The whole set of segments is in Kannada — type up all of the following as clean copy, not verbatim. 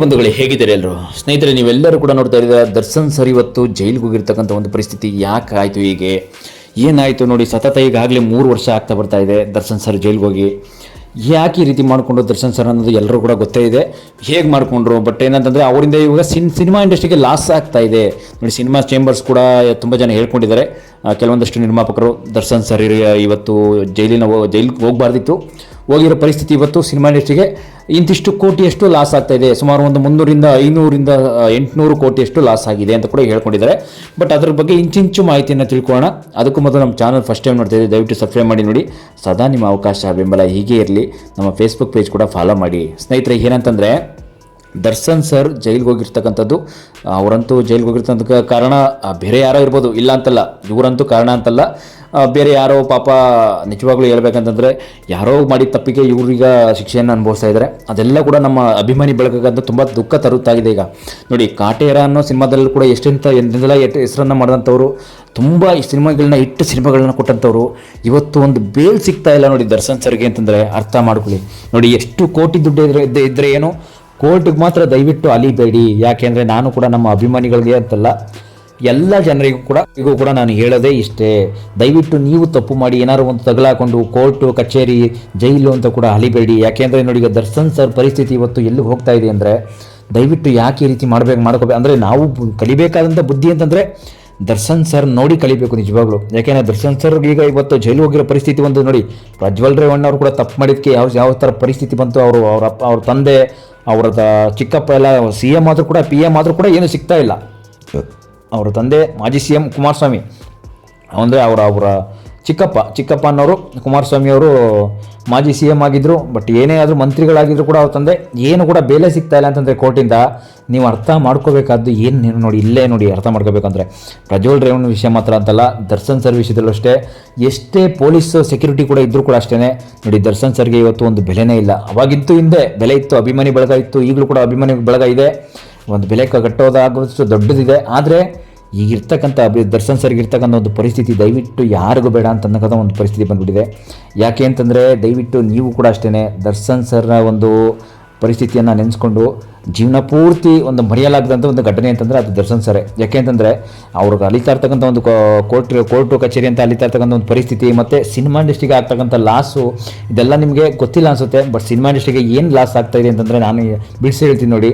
ಬಂಧುಗಳೇ, ಹೇಗಿದ್ದಾರೆ ಎಲ್ಲರೂ? ಸ್ನೇಹಿತರೆ, ನೀವೆಲ್ಲರೂ ಕೂಡ ನೋಡ್ತಾ ಇದ್ದೀರಾ, ದರ್ಶನ್ ಸರ್ ಇವತ್ತು ಜೈಲಿಗೆ ಹೋಗಿರ್ತಕ್ಕಂಥ ಒಂದು ಪರಿಸ್ಥಿತಿ ಯಾಕೆ ಆಯಿತು, ಹೀಗೆ ಏನಾಯಿತು ನೋಡಿ. ಸತತ ಈಗಾಗಲೇ 3 ವರ್ಷ ಆಗ್ತಾ ಬರ್ತಾ ಇದೆ ದರ್ಶನ್ ಸರ್ ಜೈಲಿಗೆ ಹೋಗಿ. ಯಾಕೆ ಈ ರೀತಿ ಮಾಡಿಕೊಂಡು ದರ್ಶನ್ ಸರ್ ಅನ್ನೋದು ಎಲ್ಲರೂ ಕೂಡ ಗೊತ್ತೇ ಇದೆ, ಹೇಗೆ ಮಾಡಿಕೊಂಡ್ರು. ಬಟ್ ಏನಂತಂದರೆ ಅವರಿಂದ ಇವಾಗ ಸಿನಿಮಾ ಇಂಡಸ್ಟ್ರಿಗೆ ಲಾಸ್ ಆಗ್ತಾ ಇದೆ ನೋಡಿ. ಸಿನಿಮಾ ಚೇಂಬರ್ಸ್ ಕೂಡ ತುಂಬ ಜನ ಹೇಳ್ಕೊಂಡಿದ್ದಾರೆ, ಕೆಲವೊಂದಷ್ಟು ನಿರ್ಮಾಪಕರು ದರ್ಶನ್ ಸರ್ ಇವತ್ತು ಜೈಲಿಗೆ ಹೋಗಬಾರ್ದಿತ್ತು, ಹೋಗಿರೋ ಪರಿಸ್ಥಿತಿ ಇವತ್ತು ಸಿನಿಮಾ ಇಂಡಸ್ಟ್ರಿಗೆ ಇಂತಿಷ್ಟು ಕೋಟಿಯಷ್ಟು ಲಾಸ್ ಆಗ್ತಾ ಇದೆ, ಸುಮಾರು ಒಂದು 300ರಿಂದ 500ರಿಂದ 800 ಕೋಟಿಯಷ್ಟು ಲಾಸ್ ಆಗಿದೆ ಅಂತ ಕೂಡ ಹೇಳ್ಕೊಂಡಿದ್ದಾರೆ. ಬಟ್ ಅದ್ರ ಬಗ್ಗೆ ಇಂಚಿಂಚು ಮಾಹಿತಿಯನ್ನು ತಿಳ್ಕೊಳ್ಳೋಣ. ಅದಕ್ಕೂ ಮೊದಲು ನಮ್ಮ ಚಾನಲ್ ಫಸ್ಟ್ ಟೈಮ್ ನೋಡ್ತಾ ಇದ್ದೀವಿ, ದಯವಿಟ್ಟು ಸಬ್ಸ್ಕ್ರೈಬ್ ಮಾಡಿ ನೋಡಿ. ಸದಾ ನಿಮ್ಮ ಅವಕಾಶ ಬೆಂಬಲ ಹೀಗೆ ಇರಲಿ. ನಮ್ಮ ಫೇಸ್ಬುಕ್ ಪೇಜ್ ಕೂಡ ಫಾಲೋ ಮಾಡಿ. ಸ್ನೇಹಿತರೆ, ಏನಂತಂದರೆ ದರ್ಶನ್ ಸರ್ ಜೈಲಿಗೆ ಹೋಗಿರ್ತಕ್ಕಂಥದ್ದು, ಅವರಂತೂ ಜೈಲಿಗೆ ಹೋಗಿರ್ತಕ್ಕಂಥ ಕಾರಣ ಬೇರೆ ಯಾರೋ ಇರ್ಬೋದು, ಇಲ್ಲ ಅಂತಲ್ಲ, ಇವರಂತೂ ಕಾರಣ ಅಂತಲ್ಲ, ಬೇರೆ ಯಾರೋ ಪಾಪ ನಿಜವಾಗ್ಲೂ ಹೇಳ್ಬೇಕಂತಂದರೆ ಯಾರೋ ಮಾಡಿದ ತಪ್ಪಿಗೆ ಇವ್ರೀಗ ಶಿಕ್ಷೆಯನ್ನು ಅನುಭವಿಸ್ತಾ ಇದ್ದಾರೆ. ಅದೆಲ್ಲ ಕೂಡ ನಮ್ಮ ಅಭಿಮಾನಿ ಬಳಗಕ್ಕಂತೂ ತುಂಬ ದುಃಖ ತರುತ್ತಾಗಿದೆ. ಈಗ ನೋಡಿ, ಕಾಟೇರ ಅನ್ನೋ ಸಿನಿಮಾದಲ್ಲೂ ಕೂಡ ಎಷ್ಟೆಂಥ ಹೆಸರನ್ನು ಮಾಡಿದಂಥವ್ರು, ತುಂಬ ಈ ಸಿನಿಮಾಗಳನ್ನ ಕೊಟ್ಟಂಥವ್ರು ಇವತ್ತು ಒಂದು ಬೇಲ್ ಸಿಗ್ತಾ ಇಲ್ಲ ನೋಡಿ ದರ್ಶನ್ ಸರ್ಗೆ ಅಂತಂದರೆ ಅರ್ಥ ಮಾಡ್ಕೊಳ್ಳಿ. ನೋಡಿ, ಎಷ್ಟು ಕೋಟಿ ದುಡ್ಡು ಇದ್ದರೆ ಏನು, ಕೋರ್ಟಿಗೆ ಮಾತ್ರ ದಯವಿಟ್ಟು ಅಲಿಬೇಡಿ. ಯಾಕೆಂದರೆ ನಾನು ಕೂಡ ನಮ್ಮ ಅಭಿಮಾನಿಗಳಿಗೆ ಅಂತಲ್ಲ, ಎಲ್ಲ ಜನರಿಗೂ ಕೂಡ ನಾನು ಹೇಳೋದೇ ಇಷ್ಟೇ, ದಯವಿಟ್ಟು ನೀವು ತಪ್ಪು ಮಾಡಿ ಏನಾದ್ರು ಒಂದು ತಗಲಾಕೊಂಡು ಕೋರ್ಟು ಕಚೇರಿ ಜೈಲು ಅಂತ ಕೂಡ ಅಲಿಬೇಡಿ. ಯಾಕೆಂದರೆ ನೋಡಿ, ಈಗ ದರ್ಶನ್ ಸರ್ ಪರಿಸ್ಥಿತಿ ಇವತ್ತು ಎಲ್ಲಿಗೆ ಹೋಗ್ತಾ ಇದೆ ಅಂದರೆ, ದಯವಿಟ್ಟು ಯಾಕೆ ಈ ರೀತಿ ಮಾಡ್ಕೋಬೇಕು ಅಂದರೆ, ನಾವು ಕಲಿಬೇಕಾದಂಥ ಬುದ್ಧಿ ಅಂತಂದರೆ ದರ್ಶನ್ ಸರ್ ನೋಡಿ ಕಲಿಬೇಕು ನಿಜವಾಗ್ಲು. ಯಾಕೆಂದರೆ ದರ್ಶನ್ ಸರ್ ಈಗ ಇವತ್ತು ಜೈಲು ಹೋಗಿರೋ ಪರಿಸ್ಥಿತಿ ಒಂದು ನೋಡಿ. ಪ್ರಜ್ವಲ್ ರೇವಣ್ಣ ಅವರು ಕೂಡ ತಪ್ಪು ಮಾಡಿದ್ದಕ್ಕೆ ಯಾವ ಥರ ಪರಿಸ್ಥಿತಿ ಬಂತು, ಅವ್ರ ತಂದೆ, ಅವರ ಚಿಕ್ಕಪ್ಪ ಎಲ್ಲ CM ಆದರೂ ಕೂಡ PM ಆದರೂ ಕೂಡ ಏನೂ ಸಿಗ್ತಾ ಇಲ್ಲ. ಅವರ ತಂದೆ ಮಾಜಿ CM ಕುಮಾರಸ್ವಾಮಿ, ಅಂದರೆ ಅವರ ಚಿಕ್ಕಪ್ಪ ಅನ್ನೋರು ಕುಮಾರಸ್ವಾಮಿ ಅವರು ಮಾಜಿ CM ಆಗಿದ್ದರು. ಬಟ್ ಏನೇ ಆದರೂ ಮಂತ್ರಿಗಳಾಗಿದ್ದರೂ ಕೂಡ ಅವ್ರ ತಂದೆ ಏನು ಕೂಡ ಬೇಲೆ ಸಿಗ್ತಾ ಇಲ್ಲ ಅಂತಂದರೆ ಕೋರ್ಟಿಂದ. ನೀವು ಅರ್ಥ ಮಾಡ್ಕೋಬೇಕಾದ್ದು ಏನು ನೋಡಿ, ಇಲ್ಲೇ ನೋಡಿ ಅರ್ಥ ಮಾಡ್ಕೋಬೇಕಂದ್ರೆ ಪ್ರಜ್ವಲ್ ರೇವಣ್ಣ ವಿಷಯ ಮಾತ್ರ ಅಂತಲ್ಲ, ದರ್ಶನ್ ಸರ್ ವಿಷಯದಲ್ಲೂ ಅಷ್ಟೇ. ಎಷ್ಟೇ ಪೊಲೀಸ್ ಸೆಕ್ಯೂರಿಟಿ ಕೂಡ ಇದ್ದರೂ ಕೂಡ ಅಷ್ಟೇ ನೋಡಿ, ದರ್ಶನ್ ಸರ್ಗೆ ಇವತ್ತು ಒಂದು ಬೆಲೆನೇ ಇಲ್ಲ. ಅವಾಗಿತ್ತು, ಹಿಂದೆ ಬೆಲೆ ಇತ್ತು, ಅಭಿಮಾನಿ ಬಳಗ ಇತ್ತು, ಈಗಲೂ ಕೂಡ ಅಭಿಮಾನಿ ಬಳಗ ಇದೆ, ಒಂದು ಬೆಲೆ ಕಟ್ಟೋದಾಗೋಷ್ಟು ದೊಡ್ಡದಿದೆ. ಆದರೆ ಈಗಿರ್ತಕ್ಕಂಥ ದರ್ಶನ್ ಸರ್ಗೆ ಇರ್ತಕ್ಕಂಥ ಒಂದು ಪರಿಸ್ಥಿತಿ ದಯವಿಟ್ಟು ಯಾರಿಗೂ ಬೇಡ ಅಂತಕ್ಕಂಥ ಒಂದು ಪರಿಸ್ಥಿತಿ ಬಂದುಬಿಟ್ಟಿದೆ. ಯಾಕೆ ಅಂತಂದರೆ ದಯವಿಟ್ಟು ನೀವು ಕೂಡ ಅಷ್ಟೇ ದರ್ಶನ್ ಸರ್ನ ಒಂದು ಪರಿಸ್ಥಿತಿಯನ್ನು ನೆನೆಸ್ಕೊಂಡು ಜೀವನ ಪೂರ್ತಿ ಒಂದು ಮರೆಯಲಾಗದಂಥ ಒಂದು ಘಟನೆ ಅಂತಂದರೆ ಅದು ದರ್ಶನ್ ಸರೇ. ಯಾಕೆ ಅಂತಂದರೆ ಅವ್ರಿಗೆ ಅಲಿತಾ ಇರ್ತಕ್ಕಂಥ ಒಂದು ಕೋರ್ಟು ಕಚೇರಿ ಅಂತ ಅಲಿತಾ ಇರ್ತಕ್ಕಂಥ ಒಂದು ಪರಿಸ್ಥಿತಿ, ಮತ್ತು ಸಿನಿಮಾ ಇಂಡಸ್ಟ್ರಿಗೆ ಆಗ್ತಕ್ಕಂಥ ಲಾಸು, ಇದೆಲ್ಲ ನಿಮಗೆ ಗೊತ್ತಿಲ್ಲ ಅನಿಸುತ್ತೆ. ಬಟ್ ಸಿನಿಮಾ ಇಂಡಸ್ಟ್ರಿಗೆ ಏನು ಲಾಸ್ ಆಗ್ತಾಯಿದೆ ಅಂತಂದರೆ ನಾನು ಬಿಡಿಸಿ ಹೇಳ್ತೀನಿ ನೋಡಿ.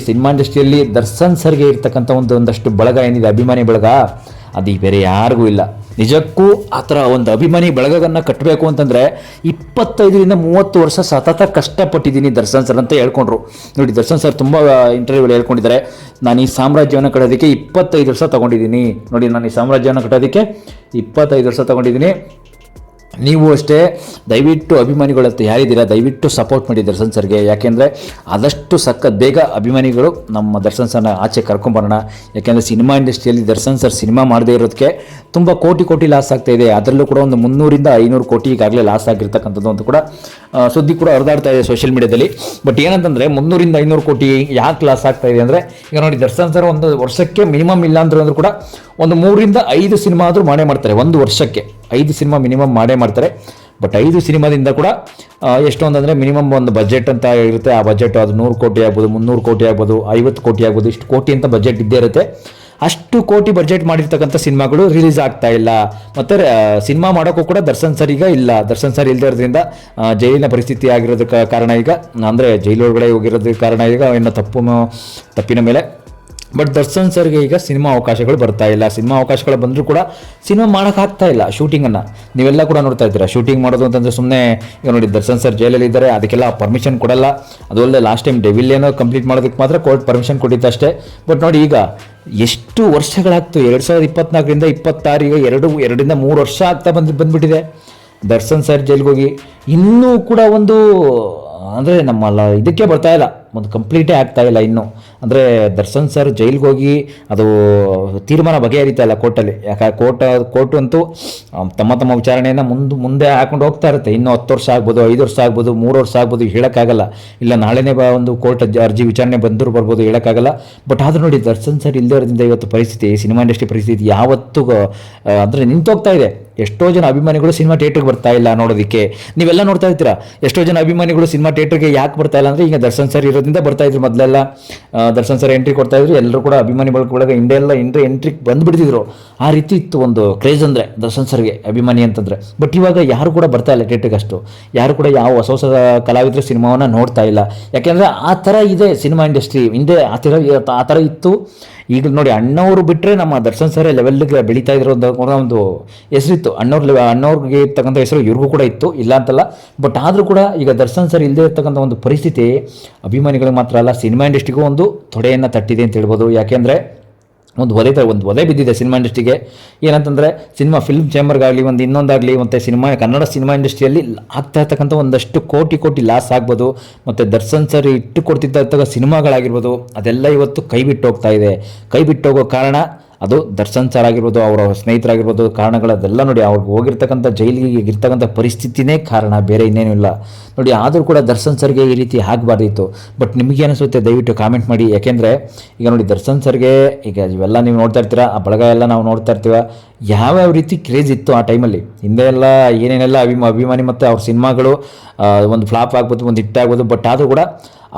ಸಿನಿಮಾ ಇಂಡಸ್ಟ್ರಿಯಲ್ಲಿ ದರ್ಶನ್ ಸರ್ಗೆ ಇರ್ತಕ್ಕಂಥ ಒಂದಷ್ಟು ಬಳಗ ಏನಿದೆ, ಅಭಿಮಾನಿ ಬಳಗ, ಅದು ಬೇರೆ ಯಾರಿಗೂ ಇಲ್ಲ. ನಿಜಕ್ಕೂ ಆ ಥರ ಒಂದು ಅಭಿಮಾನಿ ಬಳಗವನ್ನು ಕಟ್ಟಬೇಕು ಅಂತಂದರೆ 25ರಿಂದ 30 ವರ್ಷ ಸತತ ಕಷ್ಟಪಟ್ಟಿದ್ದೀನಿ ದರ್ಶನ್ ಸರ್ ಅಂತ ಹೇಳ್ಕೊಂಡ್ರು ನೋಡಿ. ದರ್ಶನ್ ಸರ್ ತುಂಬ ಇಂಟರ್ವ್ಯೂಲ್ಲಿ ಹೇಳ್ಕೊಂಡಿದ್ದಾರೆ, ನಾನು ಈ ಸಾಮ್ರಾಜ್ಯವನ್ನು ಕಟ್ಟೋದಕ್ಕೆ 25 ವರ್ಷ ತೊಗೊಂಡಿದ್ದೀನಿ ನೋಡಿ. ನಾನು ಈ ಸಾಮ್ರಾಜ್ಯವನ್ನು ಕಟ್ಟೋದಕ್ಕೆ 25 ವರ್ಷ ತೊಗೊಂಡಿದ್ದೀನಿ. ನೀವು ಅಷ್ಟೇ ದಯವಿಟ್ಟು ಅಭಿಮಾನಿಗಳಂತ ಯಾರಿದ್ದೀರಾ ದಯವಿಟ್ಟು ಸಪೋರ್ಟ್ ಮಾಡಿ ದರ್ಶನ್ ಸರ್ಗೆ. ಯಾಕೆಂದರೆ ಆದಷ್ಟು ಬೇಗ ಅಭಿಮಾನಿಗಳು ನಮ್ಮ ದರ್ಶನ್ ಸರ್ನ ಆಚೆ ಕರ್ಕೊಂಬರೋಣ. ಯಾಕೆಂದರೆ ಸಿನಿಮಾ ಇಂಡಸ್ಟ್ರಿಯಲ್ಲಿ ದರ್ಶನ್ ಸರ್ ಸಿನಿಮಾ ಮಾಡದೇ ಇರೋದಕ್ಕೆ ತುಂಬ ಕೋಟಿ ಲಾಸ್ ಆಗ್ತಾಯಿದೆ. ಅದರಲ್ಲೂ ಕೂಡ ಒಂದು 300ರಿಂದ 500 ಕೋಟಿ ಈಗಾಗಲೇ ಲಾಸ್ ಆಗಿರ್ತಕ್ಕಂಥದ್ದು ಅಂತ ಕೂಡ ಸುದ್ದಿ ಕೂಡ ಹರಿದಾಡ್ತಾ ಇದೆ ಸೋಷಿಯಲ್ ಮೀಡಿಯಾದಲ್ಲಿ. ಬಟ್ ಏನಂತಂದರೆ 300ರಿಂದ 500 ಕೋಟಿ ಯಾಕೆ ಲಾಸ್ ಆಗ್ತಾ ಇದೆ ಅಂದರೆ, ಈಗ ನೋಡಿ ದರ್ಶನ್ ಸರ್ ಒಂದು ವರ್ಷಕ್ಕೆ ಮಿನಿಮಮ್ ಇಲ್ಲ ಅಂದ್ರೂ ಕೂಡ ಒಂದು 3ರಿಂದ 5 ಸಿನಿಮಾ ಆದರೂ ಮಾಡೇ ಮಾಡ್ತಾರೆ. ಒಂದು ವರ್ಷಕ್ಕೆ 5 ಸಿನಿಮಾ ಮಿನಿಮಮ್ ಮಾಡೇ ಮಾಡ್ತಾರೆ. ಬಟ್ 5 ಸಿನಿಮಾದಿಂದ ಕೂಡ ಎಷ್ಟೊಂದಂದರೆ ಮಿನಿಮಮ್ ಒಂದು ಬಜೆಟ್ ಅಂತ ಇರುತ್ತೆ. ಆ ಬಜೆಟ್ ಅದು 100 ಕೋಟಿ ಆಗ್ಬೋದು, 300 ಕೋಟಿ ಆಗ್ಬೋದು, 50 ಕೋಟಿ ಆಗ್ಬೋದು, ಇಷ್ಟು ಕೋಟಿ ಅಂತ ಬಜೆಟ್ ಇದ್ದೇ ಇರುತ್ತೆ. ಅಷ್ಟು ಕೋಟಿ ಬಜೆಟ್ ಮಾಡಿರ್ತಕ್ಕಂಥ ಸಿನಿಮಾಗಳು ರಿಲೀಸ್ ಆಗ್ತಾ ಇಲ್ಲ. ಮತ್ತು ಸಿನಿಮಾ ಮಾಡೋಕ್ಕೂ ಕೂಡ ದರ್ಶನ್ ಸರ್ ಈಗ ಇಲ್ಲ. ದರ್ಶನ್ ಸರ್ ಇಲ್ಲದೇ ಇರೋದ್ರಿಂದ ಜೈಲಿನ ಪರಿಸ್ಥಿತಿ ಆಗಿರೋದಕ್ಕೆ ಕಾರಣ ಈಗ, ಅಂದರೆ ಜೈಲೊಳಗಡೆ ಹೋಗಿರೋದಕ್ಕೆ ಕಾರಣ ಈಗ ಇನ್ನು ತಪ್ಪಿನ ಮೇಲೆ. ಬಟ್ ದರ್ಶನ್ ಸರ್ಗೆ ಈಗ ಸಿನಿಮಾ ಅವಕಾಶಗಳು ಬರ್ತಾ ಇಲ್ಲ. ಸಿನಿಮಾ ಅವಕಾಶಗಳು ಬಂದರೂ ಕೂಡ ಸಿನಿಮಾ ಮಾಡೋಕ್ಕಾಗ್ತಾ ಇಲ್ಲ. ಶೂಟಿಂಗನ್ನು ನೀವೆಲ್ಲ ಕೂಡ ನೋಡ್ತಾ ಇದ್ದೀರಾ. ಶೂಟಿಂಗ್ ಮಾಡೋದು ಅಂತಂದರೆ ಸುಮ್ಮನೆ ಈಗ ನೋಡಿ, ದರ್ಶನ್ ಸರ್ ಜೈಲಲ್ಲಿ ಇದ್ದಾರೆ, ಅದಕ್ಕೆಲ್ಲ ಪರ್ಮಿಷನ್ ಕೊಡಲ್ಲ. ಅದು ಅಲ್ಲದೆ ಲಾಸ್ಟ್ ಟೈಮ್ ಡೆವಿಲ್ ಏನೋ ಕಂಪ್ಲೀಟ್ ಮಾಡೋದಕ್ಕೆ ಮಾತ್ರ ಕೋರ್ಟ್ ಪರ್ಮಿಷನ್ ಕೊಟ್ಟಿದ್ದಷ್ಟೇ. ಬಟ್ ನೋಡಿ, ಈಗ ಎಷ್ಟು ವರ್ಷಗಳಾಗ್ತು, 2024ರಿಂದ 26 ಈಗ 2ರಿಂದ 3 ವರ್ಷ ಆಗ್ತಾ ಬಂದುಬಿಟ್ಟಿದೆ ದರ್ಶನ್ ಸರ್ ಜೈಲಿಗೆ ಹೋಗಿ. ಇನ್ನೂ ಕೂಡ ಒಂದು ಅಂದರೆ ನಮ್ಮಲ್ಲ ಇದಕ್ಕೆ ಬರ್ತಾ ಇಲ್ಲ, ಒಂದು ಕಂಪ್ಲೀಟೇ ಆಗ್ತಾ ಇಲ್ಲ ಇನ್ನೂ. ಅಂದರೆ ದರ್ಶನ್ ಸರ್ ಜೈಲಿಗೆ ಹೋಗಿ ಅದು ತೀರ್ಮಾನ ಬಗೆಹರಿತಾ ಇಲ್ಲ ಕೋರ್ಟಲ್ಲಿ. ಯಾಕೆ ಕೋರ್ಟು ಅಂತೂ ತಮ್ಮ ವಿಚಾರಣೆಯನ್ನು ಮುಂದೆ ಹಾಕೊಂಡು ಹೋಗ್ತಾ ಇರುತ್ತೆ. ಇನ್ನೂ 10 ವರ್ಷ ಆಗ್ಬೋದು, 5 ವರ್ಷ ಆಗ್ಬೋದು, 3 ವರ್ಷ ಆಗ್ಬೋದು, ಹೇಳೋಕ್ಕಾಗಲ್ಲ. ಇಲ್ಲ ನಾಳೆನೇ ಒಂದು ಕೋರ್ಟ್ ಅರ್ಜಿ ವಿಚಾರಣೆ ಬರ್ಬೋದು, ಹೇಳೋಕ್ಕಾಗಲ್ಲ. ಬಟ್ ಆದರೂ ನೋಡಿ, ದರ್ಶನ್ ಸರ್ ಇಲ್ಲದೇ ಇರೋದ್ರಿಂದ ಇವತ್ತು ಪರಿಸ್ಥಿತಿ, ಸಿನಿಮಾ ಇಂಡಸ್ಟ್ರಿ ಪರಿಸ್ಥಿತಿ ಯಾವತ್ತೂ ಅಂದರೆ ನಿಂತೋಗ್ತಾ ಇದೆ. ಎಷ್ಟೋ ಜನ ಅಭಿಮಾನಿಗಳು ಸಿನಿಮಾ ಥಿಯೇಟ್ರಿಗೆ ಬರ್ತಾ ಇಲ್ಲ ನೋಡೋದಕ್ಕೆ. ನೀವೆಲ್ಲ ನೋಡ್ತಾ ಇರ್ತೀರಾ, ಎಷ್ಟೋ ಜನ ಅಭಿಮಾನಿಗಳು ಸಿನಿಮಾ ಥಿಯೇಟ್ರಿಗೆ ಯಾಕೆ ಬರ್ತಾ ಇಲ್ಲ ಅಂದರೆ, ಈಗ ದರ್ಶನ್ ಸರ್ ಇರೋದ್ರಿಂದ ಬರ್ತಾ ಇದ್ರು. ಮೊದಲೆಲ್ಲ ದರ್ಶನ್ ಸರ್ ಎಂಟ್ರಿ ಕೊಡ್ತಾ ಇದ್ರು, ಎಲ್ಲರೂ ಕೂಡ ಅಭಿಮಾನಿಗಳಿಗೆ ಎಂಟ್ರಿಗೆ ಬಂದುಬಿಡ್ತಿದ್ರು. ಆ ರೀತಿ ಇತ್ತು ಒಂದು ಕ್ರೇಜ್ ಅಂದರೆ ದರ್ಶನ್ ಸರ್ಗೆ ಅಭಿಮಾನಿ ಅಂತಂದರೆ. ಬಟ್ ಇವಾಗ ಯಾರು ಕೂಡ ಬರ್ತಾ ಇಲ್ಲ ಥಿಯೇಟ್ರಿಗೆ, ಅಷ್ಟು ಯಾರು ಕೂಡ ಯಾವ ಹೊಸ ಹೊಸ ಕಲಾವಿದರು ಸಿನಿಮಾವನ್ನು ನೋಡ್ತಾ ಇಲ್ಲ. ಯಾಕೆಂದರೆ ಆ ಥರ ಇದೆ ಸಿನಿಮಾ ಇಂಡಸ್ಟ್ರಿ. ಹಿಂದೆ ಆ ಥರ ಇತ್ತು. ಈಗ ನೋಡಿ, ಅಣ್ಣವರು ಬಿಟ್ಟರೆ ನಮ್ಮ ದರ್ಶನ್ ಸರ್ ಲೆವೆಲ್ಗೆ ಬೆಳೀತಾ ಇರೋ ಒಂದು ಹೆಸರಿತ್ತು. ಅಣ್ಣವ್ರಿಗೆ ಇರ್ತಕ್ಕಂಥ ಹೆಸರು ಇವ್ರಿಗೂ ಕೂಡ ಇತ್ತು, ಇಲ್ಲ ಅಂತಲ್ಲ. ಬಟ್ ಆದರೂ ಕೂಡ ಈಗ ದರ್ಶನ್ ಸರ್ ಇಲ್ಲದೆ ಇರ್ತಕ್ಕಂಥ ಒಂದು ಪರಿಸ್ಥಿತಿ ಅಭಿಮಾನಿಗಳಿಗೆ ಮಾತ್ರ ಅಲ್ಲ, ಸಿನಿಮಾ ಇಂಡಸ್ಟ್ರಿಗೂ ಒಂದು ತೊಡೆಯನ್ನು ತಟ್ಟಿದೆ ಅಂತ ಹೇಳ್ಬೋದು. ಯಾಕೆಂದರೆ ಒಂದು ಒದೆ ಬಿದ್ದಿದೆ ಸಿನಿಮಾ ಇಂಡಸ್ಟ್ರಿಗೆ. ಏನಂತಂದರೆ ಸಿನಿಮಾ ಫಿಲ್ಮ್ ಚೇಂಬರ್ಗಾಗಲಿ, ಒಂದು ಇನ್ನೊಂದಾಗಲಿ, ಮತ್ತು ಕನ್ನಡ ಸಿನಿಮಾ ಇಂಡಸ್ಟ್ರಿಯಲ್ಲಿ ಆಗ್ತಾ ಇರ್ತಕ್ಕಂಥ ಒಂದಷ್ಟು ಕೋಟಿ ಲಾಸ್ ಆಗ್ಬೋದು. ಮತ್ತು ದರ್ಶನ್ ಸರ್ ಇಟ್ಟು ಕೊಡ್ತಿದ್ದ ಸಿನಿಮಾಗಳಾಗಿರ್ಬೋದು, ಅದೆಲ್ಲ ಇವತ್ತು ಕೈ ಬಿಟ್ಟು ಹೋಗ್ತಾ ಇದೆ. ಕೈ ಬಿಟ್ಟು ಹೋಗೋ ಕಾರಣ ಅದು ದರ್ಶನ್ ಸರ್ ಆಗಿರ್ಬೋದು, ಅವರ ಸ್ನೇಹಿತರಾಗಿರ್ಬೋದು. ಕಾರಣಗಳದೆಲ್ಲ ನೋಡಿ, ಅವ್ರಿಗೆ ಹೋಗಿರ್ತಕ್ಕಂಥ ಜೈಲಿಗೆ ಇರ್ತಕ್ಕಂಥ ಪರಿಸ್ಥಿತಿನೇ ಕಾರಣ, ಬೇರೆ ಇನ್ನೇನು ಇಲ್ಲ ನೋಡಿ. ಆದರೂ ಕೂಡ ದರ್ಶನ್ ಸರ್ಗೆ ಈ ರೀತಿ ಆಗಬಾರ್ದಿತ್ತು. ಬಟ್ ನಿಮಗೆ ಅನಿಸುತ್ತೆ ದಯವಿಟ್ಟು ಕಾಮೆಂಟ್ ಮಾಡಿ. ಯಾಕೆಂದರೆ ಈಗ ನೋಡಿ, ದರ್ಶನ್ ಸರ್ಗೆ ಈಗ ಇವೆಲ್ಲ ನೀವು ನೋಡ್ತಾ ಇರ್ತೀರಾ, ಆ ಬಳಗ ಎಲ್ಲ ನಾವು ನೋಡ್ತಾ ಇರ್ತೀವ, ಯಾವ್ಯಾವ ರೀತಿ ಕ್ರೇಜ್ ಇತ್ತು ಆ ಟೈಮಲ್ಲಿ. ಹಿಂದೆ ಎಲ್ಲ ಏನೇನೆಲ್ಲ ಅಭಿಮಾನಿ ಮತ್ತು ಅವ್ರ ಸಿನಿಮಾಗಳು ಒಂದು ಫ್ಲಾಪ್ ಆಗ್ಬೋದು, ಒಂದು ಹಿಟ್ ಆಗ್ಬೋದು. ಬಟ್ ಆದರೂ ಕೂಡ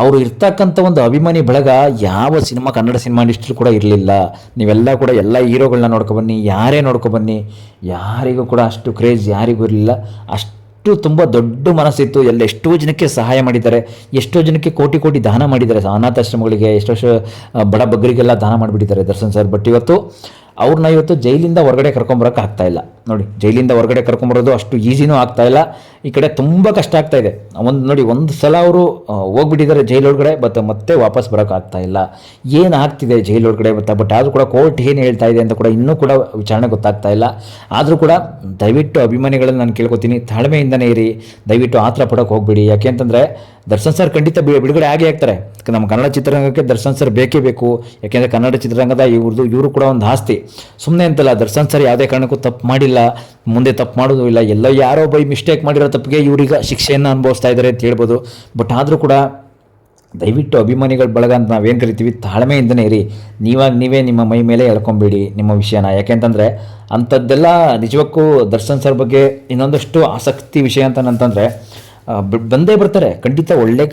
ಅವರು ಇರ್ತಕ್ಕಂಥ ಒಂದು ಅಭಿಮಾನಿ ಬಳಗ ಯಾವ ಕನ್ನಡ ಸಿನಿಮಾ ಇಂಡಸ್ಟ್ರಿ ಕೂಡ ಇರಲಿಲ್ಲ. ನೀವೆಲ್ಲ ಕೂಡ ಎಲ್ಲ ಹೀರೋಗಳನ್ನ ನೋಡ್ಕೊಬನ್ನಿ, ಯಾರೇ ನೋಡ್ಕೊಬನ್ನಿ, ಯಾರಿಗೂ ಕೂಡ ಅಷ್ಟು ಕ್ರೇಜ್ ಯಾರಿಗೂ ಇರಲಿಲ್ಲ. ಅಷ್ಟು ತುಂಬ ದೊಡ್ಡ ಮನಸ್ಸಿತ್ತು. ಎಷ್ಟೋ ಜನಕ್ಕೆ ಸಹಾಯ ಮಾಡಿದ್ದಾರೆ, ಎಷ್ಟೋ ಜನಕ್ಕೆ ಕೋಟಿ ದಾನ ಮಾಡಿದ್ದಾರೆ, ಅನಾಥಾಶ್ರಮಗಳಿಗೆ, ಎಷ್ಟೋ ಬಡ ಬಗ್ಗರಿಗೆಲ್ಲ ದಾನ ಮಾಡಿಬಿಟ್ಟಿದ್ದಾರೆ ದರ್ಶನ್ ಸರ್. ಬಟ್ ಇವತ್ತು ಜೈಲಿಂದ ಹೊರಗಡೆ ಕರ್ಕೊಂಬರೋಕೆ ಆಗ್ತಾ ಇಲ್ಲ ನೋಡಿ. ಜೈಲಿಂದ ಹೊರಗಡೆ ಕರ್ಕೊಂಬರೋದು ಅಷ್ಟು ಈಸಿನೂ ಆಗ್ತಾ ಇಲ್ಲ. ಈ ಕಡೆ ತುಂಬ ಕಷ್ಟ ಆಗ್ತಾ ಇದೆ. ಒಂದು ಸಲ ಅವರು ಹೋಗ್ಬಿಟ್ಟಿದ್ದಾರೆ ಜೈಲೊಳಗಡೆ, ಮತ್ತೆ ವಾಪಸ್ ಬರೋಕ್ಕಾಗ್ತಾ ಇಲ್ಲ. ಏನಾಗ್ತಿದೆ ಜೈಲೊಳಗಡೆ ಬಟ್ ಆದರೂ ಕೂಡ ಕೋರ್ಟ್ ಏನು ಹೇಳ್ತಾ ಇದೆ ಅಂತ ಕೂಡ ಇನ್ನೂ ಕೂಡ ವಿಚಾರಣೆ ಗೊತ್ತಾಗ್ತಾ ಇಲ್ಲ. ಆದರೂ ಕೂಡ ದಯವಿಟ್ಟು ಅಭಿಮಾನಿಗಳನ್ನು ನಾನು ಕೇಳ್ಕೊತೀನಿ, ತಾಳ್ಮೆಯಿಂದನೇ ಇರಿ. ದಯವಿಟ್ಟು ಆತರ ಪಡೋಕೆ ಹೋಗ್ಬಿಡಿ. ಯಾಕೆ ಅಂತಂದರೆ ದರ್ಶನ್ ಸರ್ ಖಂಡಿತ ಬಿಡುಗಡೆ ಆಗೇ ಆಗ್ತಾರೆ. ನಮ್ಮ ಕನ್ನಡ ಚಿತ್ರರಂಗಕ್ಕೆ ದರ್ಶನ್ ಸರ್ ಬೇಕೇ ಬೇಕು. ಯಾಕೆಂದರೆ ಕನ್ನಡ ಚಿತ್ರರಂಗದ ಇವರು ಕೂಡ ಒಂದು ಆಸ್ತಿ. ಸುಮ್ಮನೆ ಅಂತಲ್ಲ, ದರ್ಶನ್ ಸರ್ ಯಾವುದೇ ಕಾರಣಕ್ಕೂ ತಪ್ಪು ಮಾಡಿಲ್ಲ, ಮುಂದೆ ತಪ್ಪು ಮಾಡೋದು ಇಲ್ಲ. ಯಾರೋ ಬೈ ಮಿಸ್ಟೇಕ್ ಮಾಡಿರೋ ತಪ್ಪಿಗೆ ಇವರೀಗ ಶಿಕ್ಷೆಯನ್ನು ಅನುಭವಿಸ್ತಾ ಇದ್ದಾರೆ ಅಂತ ಹೇಳ್ಬೋದು. ಬಟ್ ಆದರೂ ಕೂಡ ದಯವಿಟ್ಟು ಅಭಿಮಾನಿಗಳ ಬಳಗ ಅಂತ ನಾವೇನು ಕರಿತೀವಿ, ತಾಳ್ಮೆಯಿಂದನೇ ಇರಿ. ನೀವೇ ನಿಮ್ಮ ಮೈ ಮೇಲೆ ಎಳ್ಕೊಂಬೇಡಿ ನಿಮ್ಮ ವಿಷಯನ. ಯಾಕೆಂತಂದರೆ ಅಂಥದ್ದೆಲ್ಲ ನಿಜಕ್ಕೂ ದರ್ಶನ್ ಸರ್ ಬಗ್ಗೆ ಇನ್ನೊಂದಷ್ಟು ಆಸಕ್ತಿ ವಿಷಯ ಅಂತಂದರೆ ಬಂದೇ ಬರ್ತಾರೆ. ಖಂಡಿತ ಒಳ್ಳೆ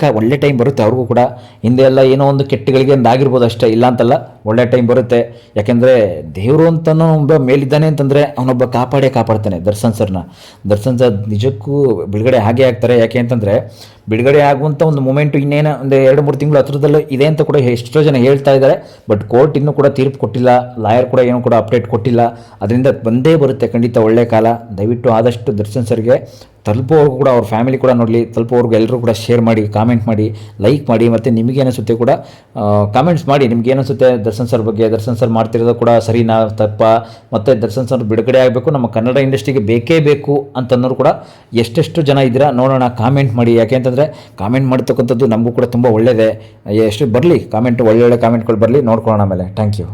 ಟೈಮ್ ಬರುತ್ತೆ ಅವ್ರಿಗೂ ಕೂಡ. ಹಿಂದೆ ಎಲ್ಲ ಏನೋ ಒಂದು ಕೆಟ್ಟಗಳಿಗೆ ಒಂದು ಆಗಿರ್ಬೋದು ಅಷ್ಟೇ, ಇಲ್ಲ ಅಂತಲ್ಲ, ಒಳ್ಳೆ ಟೈಮ್ ಬರುತ್ತೆ. ಯಾಕೆಂದರೆ ದೇವರು ಅಂತನೂ ಒಬ್ಬ ಮೇಲಿದ್ದಾನೆ ಅಂತಂದರೆ ಅವನೊಬ್ಬ ಕಾಪಾಡ್ತಾನೆ ದರ್ಶನ್ ಸರ್ನ. ದರ್ಶನ್ ಸರ್ ನಿಜಕ್ಕೂ ಬಿಡುಗಡೆ ಆಗೇ ಆಗ್ತಾರೆ. ಯಾಕೆ ಅಂತಂದರೆ ಬಿಡುಗಡೆ ಆಗುವಂಥ ಒಂದು ಮೂಮೆಂಟು ಇನ್ನೇನು ಒಂದು 2-3 ತಿಂಗಳು ಹತ್ರದಲ್ಲೂ ಇದೆ ಅಂತ ಕೂಡ ಎಷ್ಟೋ ಜನ ಹೇಳ್ತಾ ಇದ್ದಾರೆ. ಬಟ್ ಕೋರ್ಟ್ ಇನ್ನೂ ಕೂಡ ತೀರ್ಪು ಕೊಟ್ಟಿಲ್ಲ, ಲಾಯರ್ ಕೂಡ ಏನೂ ಕೂಡ ಅಪ್ಡೇಟ್ ಕೊಟ್ಟಿಲ್ಲ. ಅದರಿಂದ ಬಂದೇ ಬರುತ್ತೆ ಖಂಡಿತ ಒಳ್ಳೆ ಕಾಲ. ದಯವಿಟ್ಟು ಆದಷ್ಟು ದರ್ಶನ್ ಸರ್ಗೆ ತಲುಪೋರ್ಗೂ ಕೂಡ, ಅವ್ರ ಫ್ಯಾಮಿಲಿ ಕೂಡ ನೋಡಲಿ, ತಲುಪೋರ್ಗೂ ಎಲ್ಲರೂ ಕೂಡ ಶೇರ್ ಮಾಡಿ, ಕಾಮೆಂಟ್ ಮಾಡಿ, ಲೈಕ್ ಮಾಡಿ. ಮತ್ತು ನಿಮಗೆ ಅನಿಸುತ್ತೆ ಕೂಡ ಕಾಮೆಂಟ್ಸ್ ಮಾಡಿ. ನಿಮ್ಗೆ ಏನಿಸುತ್ತೆ ದರ್ಶನ್ ಸರ್ ಬಗ್ಗೆ, ದರ್ಶನ್ ಸರ್ ಮಾಡ್ತಿರೋದು ಕೂಡ ಸರಿನಾ ತಪ್ಪ, ಮತ್ತು ದರ್ಶನ್ ಸರ್ ಬಿಡುಗಡೆ ಆಗಬೇಕು, ನಮ್ಮ ಕನ್ನಡ ಇಂಡಸ್ಟ್ರಿಗೆ ಬೇಕೇ ಬೇಕು ಅಂತನ್ನೋರು ಕೂಡ ಎಷ್ಟೆಷ್ಟು ಜನ ಇದ್ದೀರಾ ನೋಡೋಣ, ಕಾಮೆಂಟ್ ಮಾಡಿ. ಯಾಕೆ ಅಂತಂದರೆ ಕಾಮೆಂಟ್ ಮಾಡ್ತಕ್ಕಂಥದ್ದು ನಮಗೂ ಕೂಡ ತುಂಬ ಒಳ್ಳೆಯದೇ. ಎಷ್ಟು ಬರಲಿ ಕಾಮೆಂಟ್, ಒಳ್ಳೊಳ್ಳೆ ಕಾಮೆಂಟ್ಗಳು ಬರಲಿ, ನೋಡ್ಕೊಳ್ಳೋಣ ಆಮೇಲೆ. Thank you.